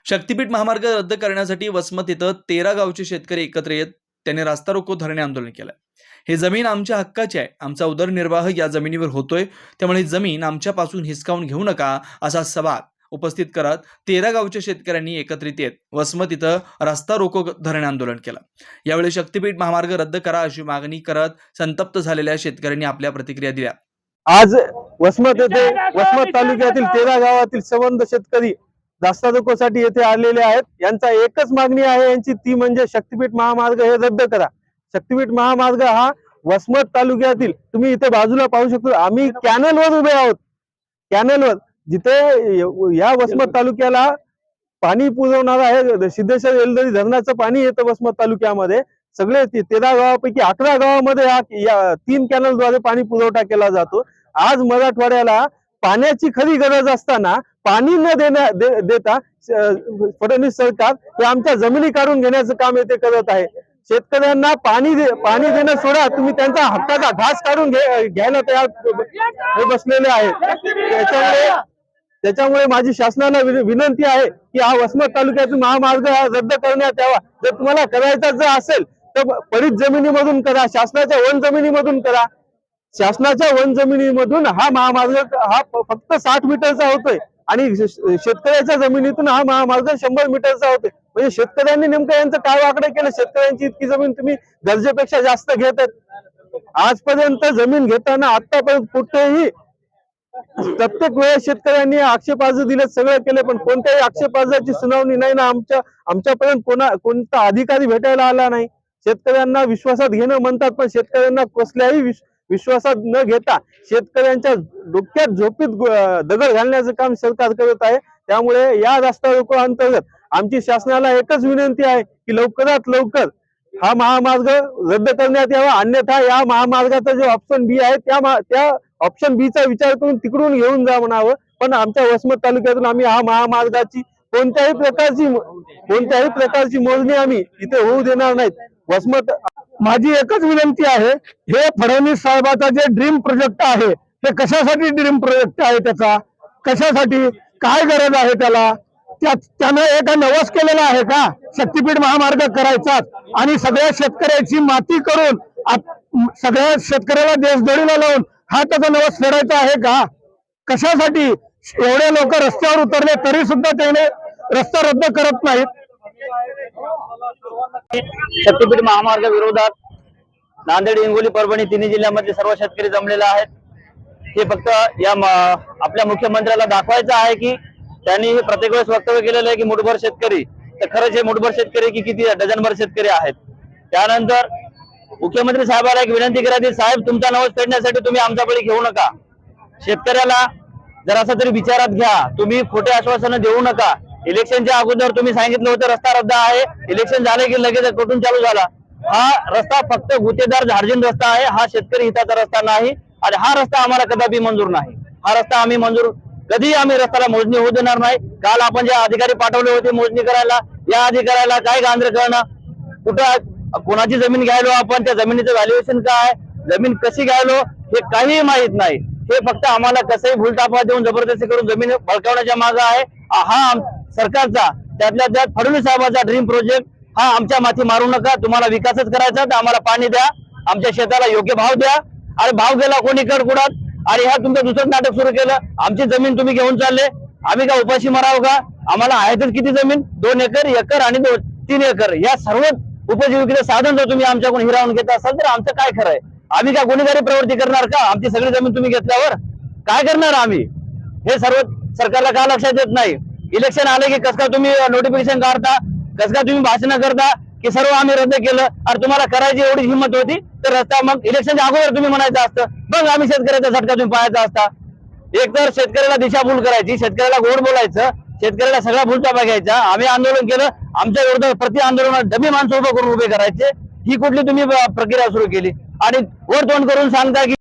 शक्तीपीठ महामार्ग रद्द करण्यासाठी वसमत इथं 13 गावचे शेतकरी एकत्र येत त्यांनी रास्ता रोको धरणे आंदोलन केलं। हे जमीन आमच्या हक्काची आहे, आमचा उदरनिर्वाह या जमिनीवर होतोय, त्यामुळे ही जमीन आमच्यापासून हिसकावून घेऊ नका असा सवाल उपस्थित करत 13 गावच्या शेतकऱ्यांनी एकत्रित येत वसमत इथं रास्ता रोको धरणे आंदोलन केलं। यावेळी शक्तीपीठ महामार्ग रद्द करा अशी मागणी करत संतप्त झालेल्या शेतकऱ्यांनी आपल्या प्रतिक्रिया दिल्या। आज वसमत तालुक्यातील 13 गावातील संबंध शेतकरी रास्ता रोकोसाठी येथे आलेले आहेत। यांचा एकच मागणी आहे यांची, ती म्हणजे शक्तीपीठ महामार्ग हे रद्द करा। शक्तीपीठ महामार्ग हा वसमत तालुक्यातील, तुम्ही इथे बाजूला पाहू शकतो, आम्ही कॅनलवर उभे आहोत। कॅनलवर जिथे या वसमत तालुक्याला पाणी पुरवणार आहे, सिद्धेश्वर येलदरी धरणाचं पाणी येतं वसमत तालुक्यामध्ये। सगळे 13 गावापैकी 11 गावामध्ये या 3 कॅनलद्वारे पाणी पुरवठा केला जातो। आज मराठवाड्याला पाण्याची खरी गरज असताना पाणी न देता फडणवीस सरकार हे आमच्या जमिनी काढून घेण्याचं काम येथे करत आहे। शेतकऱ्यांना पाणी देणं सोडा, तुम्ही त्यांचा हक्काचा घास काढून घ्यायला तयार बसलेले आहेत। त्याच्यामुळे माझी शासनाला विनंती आहे की हा वसमत तालुक्यातील महामार्ग हा रद्द करण्यात यावा। जर तुम्हाला करायचा जर असेल तर पडीत जमिनीमधून करा, शासनाच्या वन जमिनीमधून करा। शासनाच्या वन जमिनीमधून हा महामार्ग हा फक्त 60 मीटरचा होतोय आणि शेतकऱ्याच्या जमिनीतून हा महामार्ग 100 मीटरचा होतोय। म्हणजे शेतकऱ्यांनी नेमकं यांचं काय वाकडं केलं? शेतकऱ्यांची इतकी जमीन तुम्ही गरजेपेक्षा जास्त घेत आहेत। आजपर्यंत जमीन घेताना आतापर्यंत कुठेही प्रत्येक वेळेस शेतकऱ्यांनी आक्षेप अर्ज दिले, सगळं केले, पण कोणत्याही आक्षेप अर्जाची सुनावणी नाही ना आमच्यापर्यंत कोणता अधिकारी भेटायला आला नाही। शेतकऱ्यांना विश्वासात घेणं म्हणतात, पण शेतकऱ्यांना कसल्याही विश्वासात न घेता शेतकऱ्यांच्या डोक्यात झोपीत दगड घालण्याचं काम सरकार करत आहे। त्यामुळे या रस्ता रोको अंतर्गत आमची शासनाला एकच विनंती आहे की लवकरात लवकर हा महामार्ग रद्द करण्यात यावा, अन्यथा या महामार्गाचा जो ऑप्शन बी आहे त्या ऑप्शन बी चा विचार करून तिकडून घेऊन जा म्हणावं। पण आमच्या वसमत तालुक्यातून आम्ही हा महामार्गाची कोणत्याही प्रकारची मोजणी आम्ही इथे होऊ देणार नाहीत। माझी एकच विनंती आहे, हे फडणवीस साहेबाचा जे ड्रीम प्रोजेक्ट आहे, ते कशासाठी ड्रीम प्रोजेक्ट आहे, त्याचा कशासाठी काय गरज आहे त्याला? त्यानं एका नवस केलेला आहे का शक्तीपीठ महामार्ग करायचा आणि सगळ्या शेतकऱ्याची माती करून सगळ्या शेतकऱ्याला देशदोडीला लावून हा त्याचा नवस फेडायचा आहे का? कशासाठी एवढे लोक रस्त्यावर उतरले तरी सुद्धा त्याने रस्ता रद्द करत नाहीत। शक्तीपीठ महामार्ग विरोधात नांदेड, हिंगोली, परभणी तिन्ही जिल्ह्यामध्ये सर्व शेतकरी जमलेले आहेत। हे फक्त या आपल्या मुख्यमंत्र्याला दाखवायचं आहे की त्यांनी प्रत्येक वेळेस वक्तव्य केलेलं आहे की मुठभर शेतकरी, तर खरंच हे मुठभर शेतकरी की किती डझनभर शेतकरी आहेत। त्यानंतर मुख्यमंत्री साहेबांना एक विनंती करायची, साहेब तुमचा नवस फेडण्यासाठी तुम्ही आमचा बळी घेऊ नका। शेतकऱ्याला जरासा तरी विचारात घ्या, तुम्ही खोटे आश्वासनं देऊ नका। इलेक्शनच्या अगोदर तुम्ही सांगितलं होतं रस्ता रद्द आहे, इलेक्शन झाले की लगेच कुठून चालू झाला। हा रस्ता फक्त गुत्तेदार झार्जिन रस्ता आहे, हा शेतकरी हिताचा रस्ता नाही आणि हा रस्ता आम्हाला कदापि मंजूर नाही। हा रस्ता आम्ही कधी आम्ही रस्त्याला मोजणी होऊ देणार नाही। काल आपण जे अधिकारी पाठवले होते मोजणी करायला, या अधिकाऱ्याला काय गांधर करणं, कुठं कोणाची जमीन घ्यायलो आपण, त्या जमिनीचं व्हॅल्युएशन काय, जमीन कशी घ्यायलो हे काही माहित नाही। हे फक्त आम्हाला कसंही भूलतापा देऊन जबरदस्ती करून जमीन बळकावण्याच्या मागे आहे। हा सरकारचा त्यातल्या त्यात फडणवीस साहेबांचा ड्रीम प्रोजेक्ट हा आमच्या माथी मारू नका। तुम्हाला विकासच करायचा तर आम्हाला पाणी द्या, आमच्या शेताला योग्य भाव द्या। अरे भाव गेला कोणी कुडात, आणि ह्या तुमचं दुसरं नाटक सुरू केलं, आमची जमीन तुम्ही घेऊन चालले, आम्ही का उपाशी मारावं का? आम्हाला आहे तर किती जमीन, 2 एकर, एकर आणि 3 एकर, या सर्व उपजीविकेचं साधन जर तुम्ही आमच्याकडून हिरावून घेत असाल तर आमचं काय खरं आहे? आम्ही का गुन्हेगारी प्रवृत्ती करणार का? आमची सगळी जमीन तुम्ही घेतल्यावर काय करणार आम्ही? हे सर्व सरकारला का लक्षात येत नाही? इलेक्शन आले की कस का तुम्ही नोटिफिकेशन काढता, कस का तुम्ही भाषण करता की सर्व आम्ही रद्द केलं। अरे तुम्हाला करायची एवढी हिंमत होती तर रस्ता मग इलेक्शनच्या अगोदर तुम्ही म्हणायचं असतं, मग आम्ही शेतकऱ्याचा झटका तुम्ही पाहायचा असता। एक तर शेतकऱ्याला दिशाभूल करायची, शेतकऱ्याला गोड बोलायचं, शेतकऱ्याला सगळा भूलतापा घ्यायचा। आम्ही आंदोलन केलं, आमच्या विरोधात प्रति आंदोलनात डमी माणसं उभं करून उभे करायचे, ही कुठली तुम्ही प्रक्रिया सुरू केली? आणि वर तोंड करून सांगता की